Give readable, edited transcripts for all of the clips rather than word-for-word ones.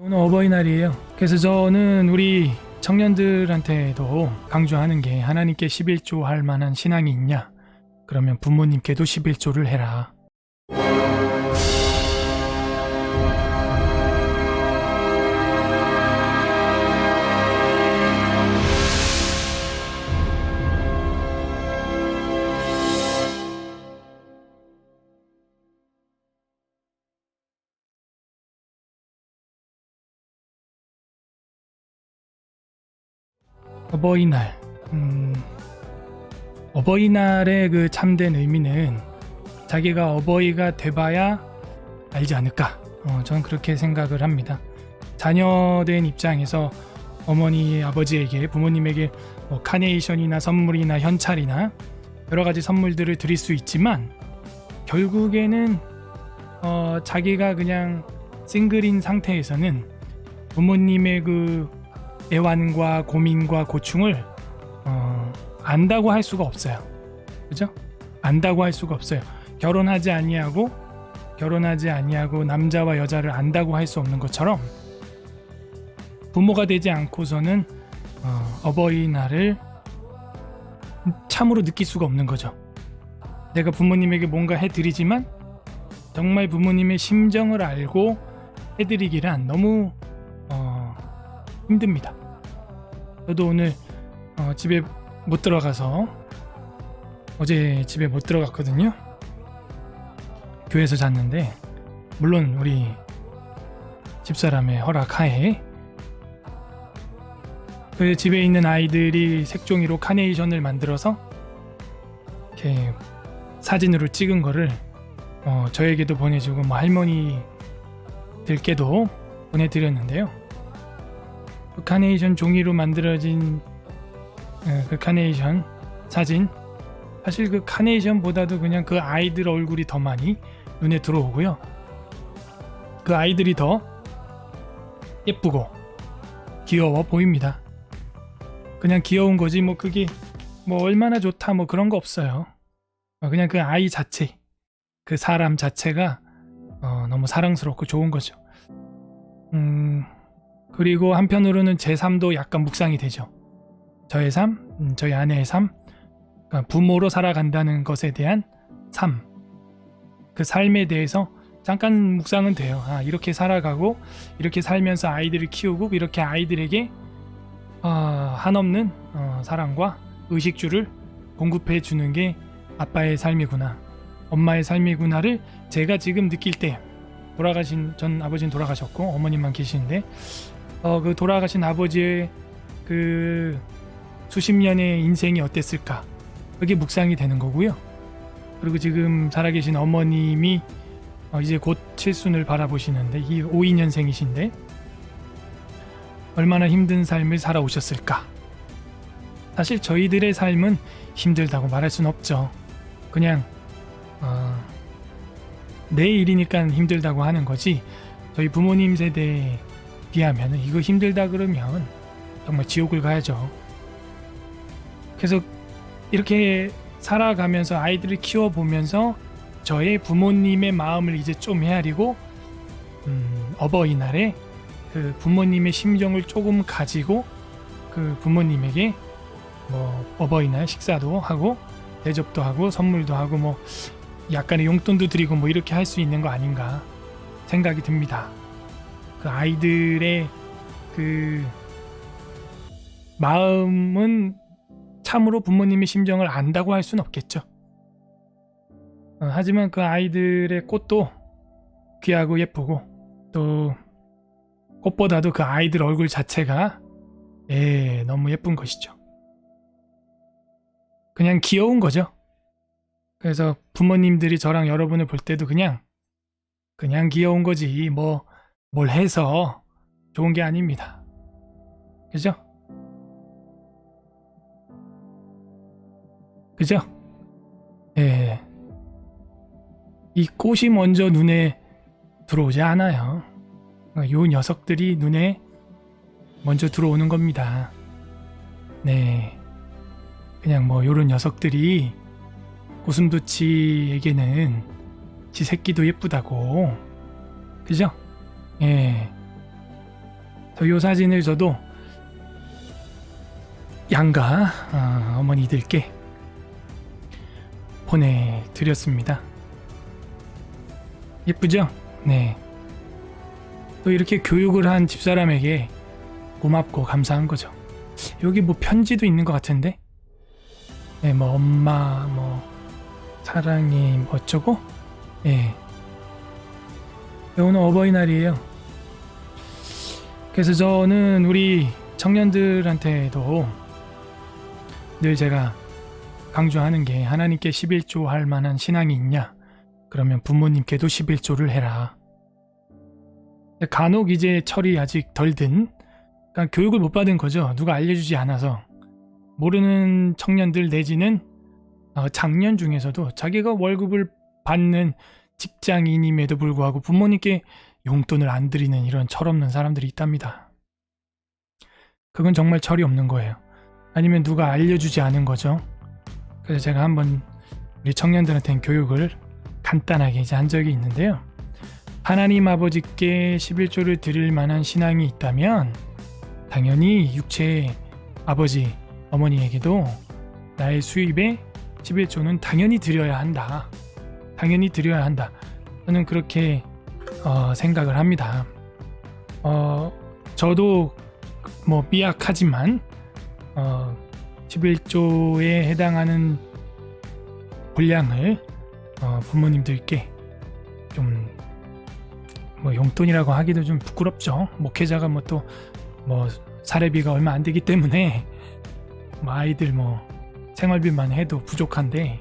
오늘 어버이날이에요. 그래서 저는 우리 청년들한테도 강조하는 게 하나님께 11조 할 만한 신앙이 있냐? 그러면 부모님께도 11조를 해라. 어버이날. 어버이날의 그 참된 의미는 자기가 어버이가 돼봐야 알지 않을까. 저는 그렇게 생각을 합니다. 자녀된 입장에서 어머니, 아버지에게, 부모님에게 뭐 카네이션이나 선물이나 현찰이나 여러 가지 선물들을 드릴 수 있지만 결국에는 자기가 그냥 싱글인 상태에서는 부모님의 그 애환과 고민과 고충을 안다고 할 수가 없어요. 그죠? 안다고 할 수가 없어요. 결혼하지 아니하고 남자와 여자를 안다고 할 수 없는 것처럼 부모가 되지 않고서는 어버이날을 참으로 느낄 수가 없는 거죠. 내가 부모님에게 뭔가 해드리지만 정말 부모님의 심정을 알고 해드리기란 너무 힘듭니다. 저도 오늘 집에 못 들어가서 어제 집에 못 들어갔거든요. 교회에서 잤는데 물론 우리 집사람의 허락하에 그 집에 있는 아이들이 색종이로 카네이션을 만들어서 이렇게 사진으로 찍은 거를 저에게도 보내주고 뭐 할머니들께도 보내드렸는데요. 그 카네이션 종이로 만들어진 그 카네이션 사진, 사실 그 카네이션보다도 그냥 그 아이들 얼굴이 더 많이 눈에 들어오고요. 그 아이들이 더 예쁘고 귀여워 보입니다. 그냥 귀여운 거지 뭐 그게 뭐 얼마나 좋다 뭐 그런 거 없어요. 그냥 그 아이 자체, 그 사람 자체가 너무 사랑스럽고 좋은 거죠. 그리고 한편으로는 제 삶도 약간 묵상이 되죠. 저의 삶, 저희 아내의 삶, 그러니까 부모로 살아간다는 것에 대한 삶, 그 삶에 대해서 잠깐 묵상은 돼요. 이렇게 살아가고 이렇게 살면서 아이들을 키우고 이렇게 아이들에게 한없는 사랑과 의식주를 공급해 주는 게 아빠의 삶이구나, 엄마의 삶이구나를 제가 지금 느낄 때, 돌아가신 전 아버지는 돌아가셨고 어머님만 계시는데 그 돌아가신 아버지의 그 수십 년의 인생이 어땠을까, 그게 묵상이 되는 거고요. 그리고 지금 살아계신 어머님이 이제 곧 칠순을 바라보시는데 이 52년생이신데 얼마나 힘든 삶을 살아오셨을까. 사실 저희들의 삶은 힘들다고 말할 순 없죠. 그냥 내 일이니까 힘들다고 하는 거지, 저희 부모님 세대에 비하면 이거 힘들다 그러면 정말 지옥을 가야죠. 그래서 이렇게 살아가면서 아이들을 키워보면서 저의 부모님의 마음을 이제 좀 헤아리고 어버이날에 그 부모님의 심정을 조금 가지고 그 부모님에게 뭐 어버이날 식사도 하고 대접도 하고 선물도 하고 뭐 약간의 용돈도 드리고 뭐 이렇게 할 수 있는 거 아닌가 생각이 듭니다. 그 아이들의 그 마음은 참으로 부모님의 심정을 안다고 할 수는 없겠죠. 하지만 그 아이들의 꽃도 귀하고 예쁘고 또 꽃보다도 그 아이들 얼굴 자체가 너무 예쁜 것이죠. 그냥 귀여운 거죠. 그래서 부모님들이 저랑 여러분을 볼 때도 그냥 귀여운 거지 뭘 해서 좋은 게 아닙니다. 그죠? 그죠? 이 꽃이 먼저 눈에 들어오지 않아요. 요 녀석들이 눈에 먼저 들어오는 겁니다. 네. 그냥 뭐 요런 녀석들이 고슴도치에게는 지 새끼도 예쁘다고. 그죠? 이 사진을 저도 양가 어머니들께 보내드렸습니다. 예쁘죠? 네. 또 이렇게 교육을 한 집사람에게 고맙고 감사한 거죠. 여기 뭐 편지도 있는 것 같은데? 네, 뭐 엄마 뭐 사랑해 뭐 어쩌고? 예. 오늘 어버이날이에요. 그래서 저는 우리 청년들한테도 늘 제가 강조하는 게 하나님께 11조 할 만한 신앙이 있냐? 그러면 부모님께도 11조를 해라. 간혹 이제 철이 아직 덜 든, 그러니까 교육을 못 받은 거죠. 누가 알려주지 않아서. 모르는 청년들 내지는 장년 중에서도 자기가 월급을 받는 직장인임에도 불구하고 부모님께 용돈을 안 드리는 이런 철없는 사람들이 있답니다. 그건 정말 철이 없는 거예요. 아니면 누가 알려주지 않은 거죠. 그래서 제가 한번 우리 청년들한테는 교육을 간단하게 이제 한 적이 있는데요. 하나님 아버지께 11조를 드릴 만한 신앙이 있다면 당연히 육체의 아버지, 어머니에게도 나의 수입의 11조는 당연히 드려야 한다. 당연히 드려야 한다. 저는 그렇게 생각을 합니다. 저도 뭐 미약하지만 11조에 해당하는 분량을 부모님들께 좀 뭐 용돈이라고 하기도 좀 부끄럽죠. 목회자가 뭐 또 뭐 사례비가 얼마 안 되기 때문에 뭐 아이들 뭐 생활비만 해도 부족한데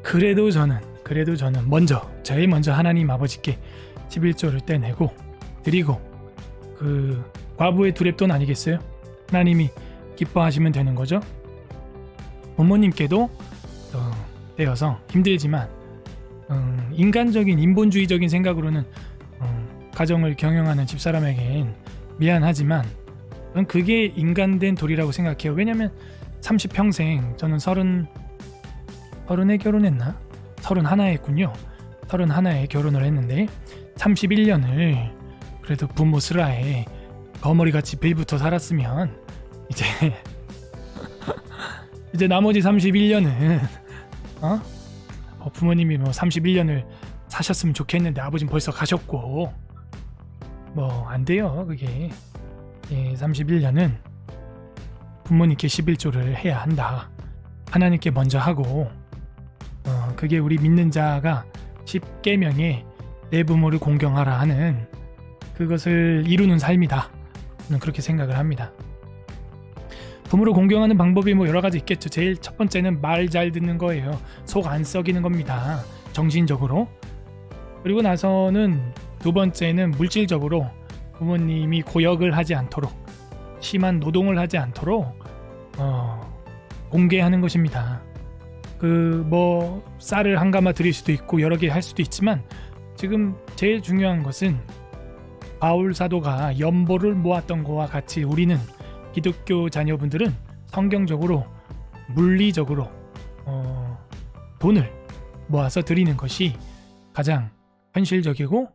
그래도 저는 제일 먼저 하나님 아버지께 11조를 떼내고 드리고 그 과부의 두렙돈 아니겠어요? 하나님이 기뻐하시면 되는 거죠. 부모님께도 떼어서 힘들지만 인간적인 인본주의적인 생각으로는 가정을 경영하는 집사람에겐 미안하지만 저는 그게 인간된 도리라고 생각해요. 왜냐면 30평생 저는 30에 결혼했나? 31에 했군요. 31에 결혼을 했는데 31년을 그래도 부모 슬하에 거머리같이 빌붙어 살았으면 이제 나머지 31년은 부모님이 뭐 31년을 사셨으면 좋겠는데 아버지는 벌써 가셨고 뭐 안 돼요. 그게 31년은 부모님께 11조를 해야 한다. 하나님께 먼저 하고 그게 우리 믿는 자가 10계명에 내 부모를 공경하라 하는 그것을 이루는 삶이다. 저는 그렇게 생각을 합니다. 부모를 공경하는 방법이 뭐 여러 가지 있겠죠. 제일 첫 번째는 말 잘 듣는 거예요. 속 안 썩이는 겁니다. 정신적으로. 그리고 나서는 두 번째는 물질적으로 부모님이 고역을 하지 않도록 심한 노동을 하지 않도록 공개하는 것입니다. 그 뭐 쌀을 한 가마 드릴 수도 있고 여러 개 할 수도 있지만 지금 제일 중요한 것은 바울 사도가 연보를 모았던 것과 같이 우리는 기독교 자녀분들은 성경적으로 물리적으로 돈을 모아서 드리는 것이 가장 현실적이고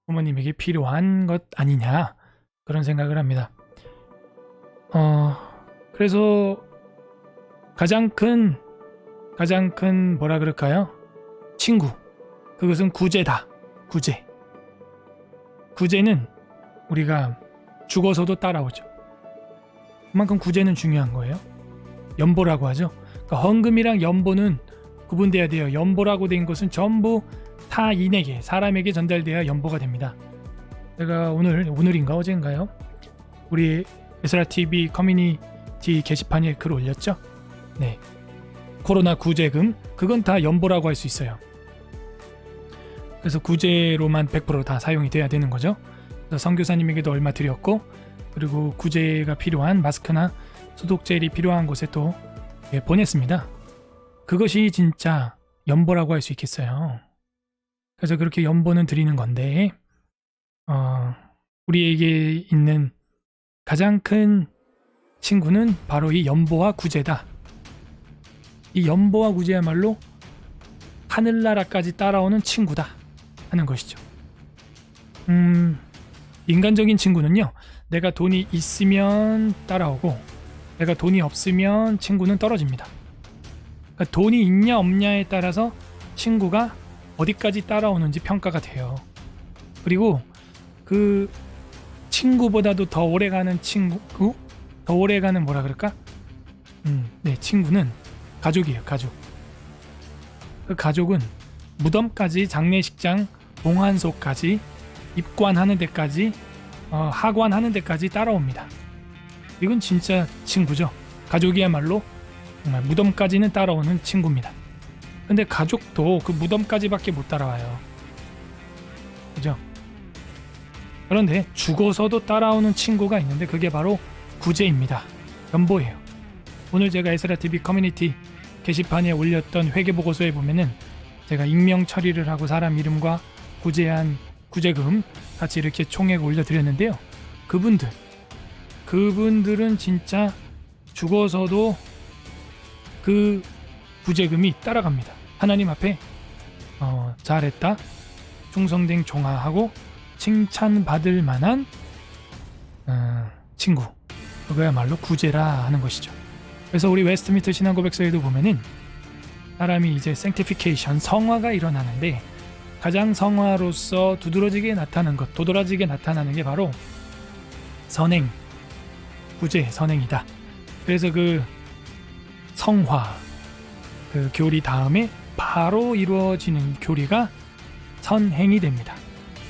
부모님에게 필요한 것 아니냐 그런 생각을 합니다. 그래서 가장 큰 뭐라 그럴까요? 친구. 그것은 구제다. 구제는 우리가 죽어서도 따라오죠. 그만큼 구제는 중요한 거예요. 연보라고 하죠. 그러니까 헌금이랑 연보는 구분돼야 돼요. 연보라고 된 것은 전부 타인에게, 사람에게 전달돼야 연보가 됩니다. 제가 오늘인가 어제인가요? 우리 에스라TV 커뮤니티 게시판에 글 올렸죠? 네. 코로나 구제금, 그건 다 연보라고 할 수 있어요. 그래서 구제로만 100% 다 사용이 돼야 되는 거죠. 그래서 선교사님에게도 얼마 드렸고, 그리고 구제가 필요한 마스크나 소독젤이 필요한 곳에 또 보냈습니다. 그것이 진짜 연보라고 할 수 있겠어요. 그래서 그렇게 연보는 드리는 건데 우리에게 있는 가장 큰 친구는 바로 이 연보와 구제다. 이 연보와 구제야말로 하늘나라까지 따라오는 친구다 하는 것이죠. 인간적인 친구는요, 내가 돈이 있으면 따라오고 내가 돈이 없으면 친구는 떨어집니다. 그러니까 돈이 있냐 없냐에 따라서 친구가 어디까지 따라오는지 평가가 돼요. 그리고 그 친구보다도 더 오래가는 친구, 더 오래가는 뭐라 그럴까? 네, 친구는 가족이에요. 가족. 그 가족은 무덤까지, 장례식장, 봉환소까지, 입관하는 데까지, 하관하는 데까지 따라옵니다. 이건 진짜 친구죠. 가족이야말로 정말 무덤까지는 따라오는 친구입니다. 근데 가족도 그 무덤까지밖에 못 따라와요. 그죠? 그런데 죽어서도 따라오는 친구가 있는데 그게 바로 구제입니다. 연보예요. 오늘 제가 에스라TV 커뮤니티 게시판에 올렸던 회계보고서에 보면은 제가 익명 처리를 하고 사람 이름과 구제한 구제금 같이 이렇게 총액 올려드렸는데요. 그분들은 진짜 죽어서도 그 구제금이 따라갑니다. 하나님 앞에 잘했다, 충성된 종아하고 칭찬받을 만한 친구, 그거야말로 구제라 하는 것이죠. 그래서 우리 웨스트민스터 신앙고백서에도 보면은 사람이 이제 sanctification, 성화가 일어나는데 가장 성화로서 두드러지게 나타나는 것, 도드라지게 나타나는 게 바로 선행, 구제, 선행이다. 그래서 그 성화, 그 교리 다음에 바로 이루어지는 교리가 선행이 됩니다.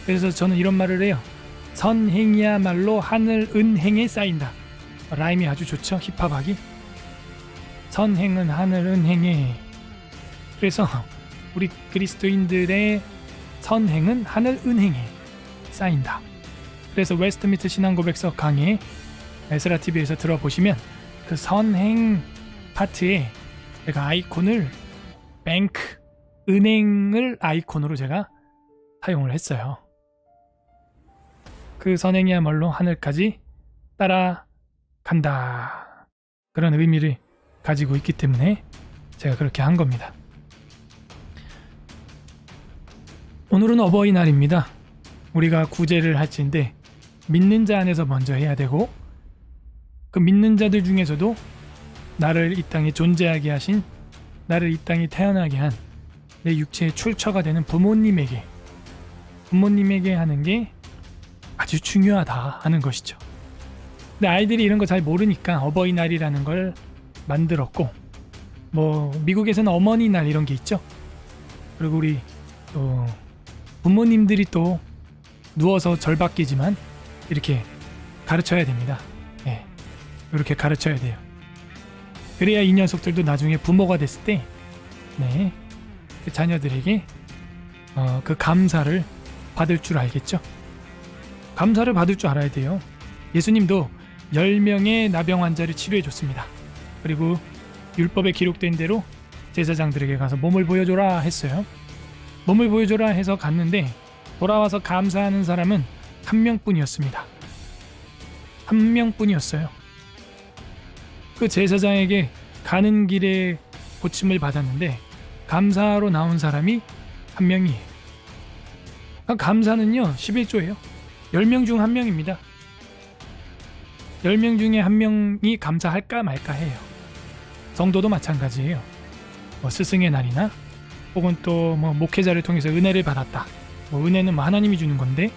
그래서 저는 이런 말을 해요. 선행이야말로 하늘 은행에 쌓인다. 라임이 아주 좋죠, 힙합하기. 선행은 하늘 은행에. 그래서 우리 그리스도인들의 선행은 하늘 은행에 쌓인다. 그래서 웨스트민스터 신앙고백서 강의 에스라TV에서 들어보시면 그 선행 파트에 제가 아이콘을 뱅크, 은행을 아이콘으로 제가 사용을 했어요. 그 선행이야말로 하늘까지 따라간다. 그런 의미를 가지고 있기 때문에 제가 그렇게 한 겁니다. 오늘은 어버이날입니다. 우리가 구제를 할지인데 믿는 자 안에서 먼저 해야 되고, 그 믿는 자들 중에서도 나를 이 땅에 존재하게 하신, 나를 이 땅에 태어나게 한 내 육체의 출처가 되는 부모님에게 하는 게 아주 중요하다 하는 것이죠. 근데 아이들이 이런 거 잘 모르니까 어버이날이라는 걸 만들었고, 뭐 미국에서는 어머니날 이런 게 있죠. 그리고 우리 또 부모님들이 또 누워서 절박기지만 이렇게 가르쳐야 됩니다. 네, 이렇게 가르쳐야 돼요. 그래야 이 녀석들도 나중에 부모가 됐을 때, 네, 그 자녀들에게 그 감사를 받을 줄 알겠죠. 감사를 받을 줄 알아야 돼요. 예수님도 10명의 나병 환자를 치료해 줬습니다. 그리고 율법에 기록된 대로 제사장들에게 가서 몸을 보여줘라 했어요. 몸을 보여줘라 해서 갔는데 돌아와서 감사하는 사람은 한 명뿐이었습니다. 한 명뿐이었어요. 그 제사장에게 가는 길에 고침을 받았는데 감사로 나온 사람이 한 명이에요. 감사는요 11조예요. 10명 중 한 명입니다. 10명 중에 한 명이 감사할까 말까 해요. 성도도 마찬가지예요. 뭐 스승의 날이나 혹은 또 뭐 목회자를 통해서 은혜를 받았다. 뭐 은혜는 뭐 하나님이 주는 건데,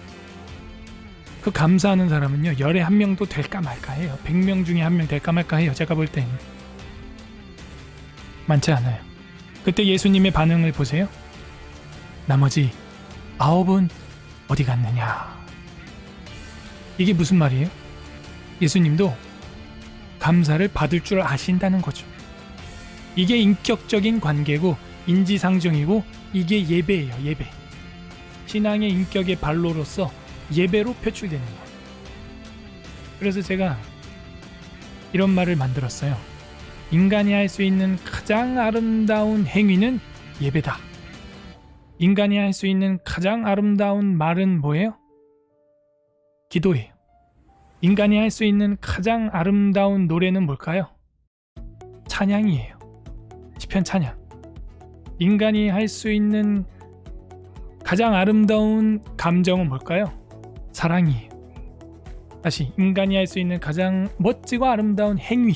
그 감사하는 사람은요 열에 한 명도 될까 말까 해요. 100명 중에 한 명 될까 말까 해요. 제가 볼 땐 많지 않아요. 그때 예수님의 반응을 보세요. 나머지 9은 어디 갔느냐. 이게 무슨 말이에요? 예수님도 감사를 받을 줄 아신다는 거죠. 이게 인격적인 관계고 인지상정이고 이게 예배예요. 예배. 신앙의 인격의 발로로서 예배로 표출되는 거예요. 그래서 제가 이런 말을 만들었어요. 인간이 할 수 있는 가장 아름다운 행위는 예배다. 인간이 할 수 있는 가장 아름다운 말은 뭐예요? 기도예요. 인간이 할 수 있는 가장 아름다운 노래는 뭘까요? 찬양이에요. 시편 찬양. 인간이 할 수 있는 가장 아름다운 감정은 뭘까요? 사랑이에요. 다시 인간이 할 수 있는 가장 멋지고 아름다운 행위,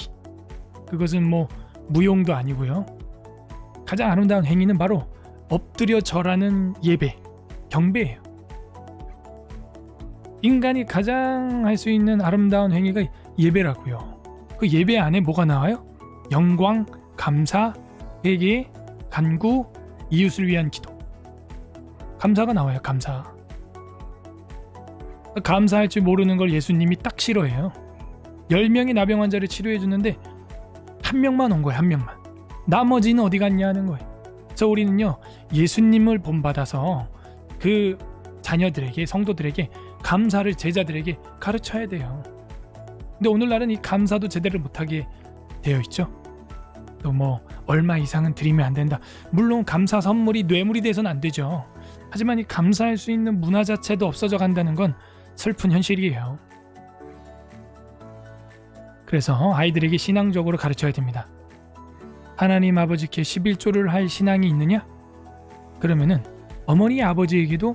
그것은 뭐 무용도 아니고요. 가장 아름다운 행위는 바로 엎드려 절하는 예배, 경배예요. 인간이 가장 할 수 있는 아름다운 행위가 예배라고요. 그 예배 안에 뭐가 나와요? 영광, 감사, 회개, 간구, 이웃을 위한 기도. 감사가 나와요. 감사할 줄 모르는 걸 예수님이 딱 싫어해요. 10명의 나병 환자를 치료해 주는데 한 명만 온 거예요. 한 명만. 나머지는 어디 갔냐 하는 거예요. 그래서 우리는요, 예수님을 본받아서 그 자녀들에게, 성도들에게 감사를 제자들에게 가르쳐야 돼요. 근데 오늘날은 이 감사도 제대로 못하게 되어 있죠. 또 뭐 얼마 이상은 드리면 안 된다. 물론 감사 선물이 뇌물이 돼서는 안 되죠. 하지만 이 감사할 수 있는 문화 자체도 없어져 간다는 건 슬픈 현실이에요. 그래서 아이들에게 신앙적으로 가르쳐야 됩니다. 하나님 아버지께 11조를 할 신앙이 있느냐? 그러면은 어머니 아버지에게도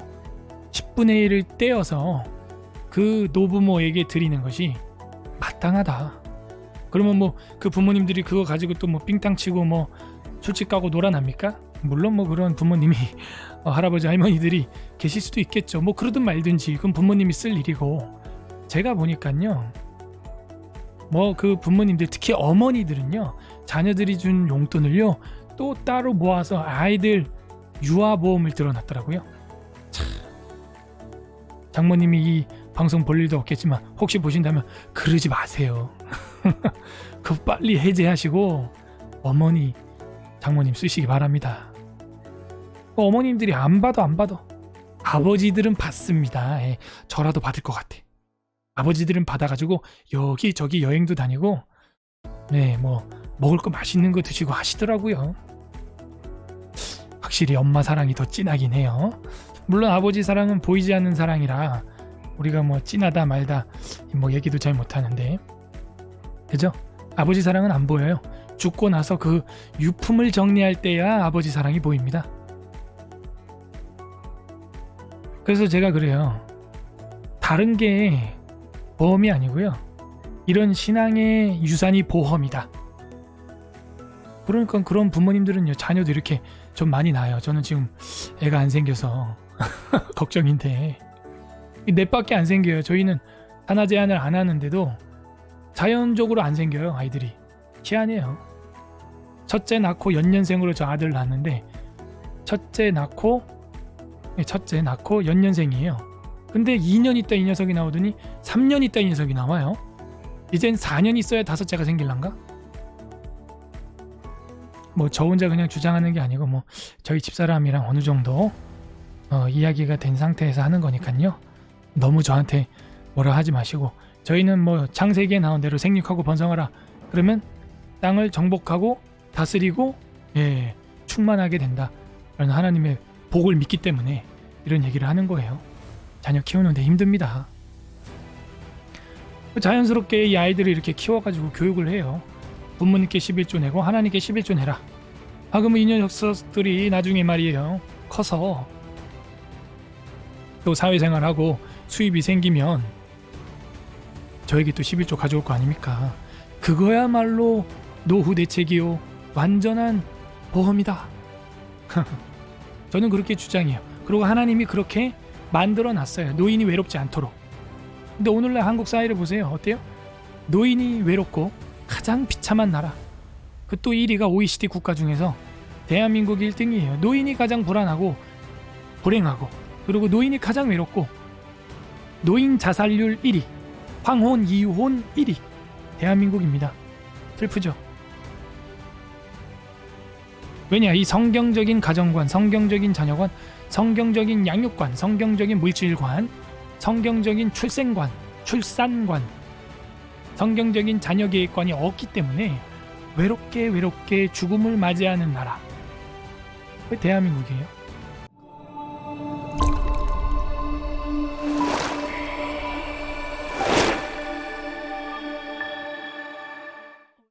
10분의 1을 떼어서 그 노부모에게 드리는 것이 마땅하다. 그러면 뭐 그 부모님들이 그거 가지고 또 뭐 삥땅 치고 뭐 술집 가고 놀아납니까? 물론 뭐 그런 부모님이 할아버지 할머니들이 계실 수도 있겠죠. 뭐 그러든 말든지 그건 부모님이 쓸 일이고, 제가 보니까요, 뭐 그 부모님들, 특히 어머니들은요, 자녀들이 준 용돈을요 또 따로 모아서 아이들 유아보험을 들어놨더라고요. 참, 장모님이 이 방송 볼 일도 없겠지만 혹시 보신다면 그러지 마세요. 그거 빨리 해제하시고 어머니, 장모님 쓰시기 바랍니다. 어머님들이 안 봐도 아버지들은 받습니다. 저라도 받을 것 같아. 아버지들은 받아가지고 여기저기 여행도 다니고, 네, 뭐 먹을 거 맛있는 거 드시고 하시더라고요. 확실히 엄마 사랑이 더 진하긴 해요. 물론 아버지 사랑은 보이지 않는 사랑이라 우리가 뭐 진하다 말다 뭐 얘기도 잘 못하는데, 그죠? 아버지 사랑은 안 보여요. 죽고 나서 그 유품을 정리할 때야 아버지 사랑이 보입니다. 그래서 제가 그래요. 다른 게 보험이 아니고요, 이런 신앙의 유산이 보험이다. 그러니까 그런 부모님들은요, 자녀도 이렇게 좀 많이 낳아요. 저는 지금 애가 안 생겨서 걱정인데, 넷밖에 안 생겨요. 저희는 산하 제한을 안 하는데도 자연적으로 안 생겨요. 아이들이 희한해요. 첫째 낳고 연년생으로 저 아들 낳았는데, 첫째 낳고 연년생이에요. 근데 2년 있다 이 녀석이 나오더니 3년 있다 이 녀석이 나와요. 이젠 4년 있어야 다섯째가 생길란가? 뭐 저 혼자 그냥 주장하는 게 아니고 뭐 저희 집사람이랑 어느 정도 이야기가 된 상태에서 하는 거니까요. 너무 저한테 뭐라 하지 마시고, 저희는 뭐 창세기에 나온 대로 생육하고 번성하라 그러면 땅을 정복하고 다스리고 충만하게 된다 라는 하나님의 복을 믿기 때문에 이런 얘기를 하는 거예요. 자녀 키우는데 힘듭니다. 자연스럽게 이 아이들을 이렇게 키워가지고 교육을 해요. 부모님께 11조 내고 하나님께 11조 내라. 그러면 이 녀석들이 나중에 말이에요, 커서 또 사회생활하고 수입이 생기면 저에게 또 11조 가져올 거 아닙니까? 그거야말로 노후 대책이요, 완전한 보험이다. 저는 그렇게 주장해요. 그리고 하나님이 그렇게 만들어 놨어요. 노인이 외롭지 않도록. 근데 오늘날 한국 사회를 보세요. 어때요? 노인이 외롭고 가장 비참한 나라. 그 또 1위가 OECD 국가 중에서 대한민국이 1등이에요. 노인이 가장 불안하고 불행하고, 그리고 노인이 가장 외롭고, 노인 자살률 1위, 황혼, 이혼 1위 대한민국입니다. 슬프죠? 왜냐, 이 성경적인 가정관, 성경적인 자녀관, 성경적인 양육관, 성경적인 물질관, 성경적인 출생관, 출산관, 성경적인 자녀계획관이 없기 때문에 외롭게 죽음을 맞이하는 나라, 왜 대한민국이에요?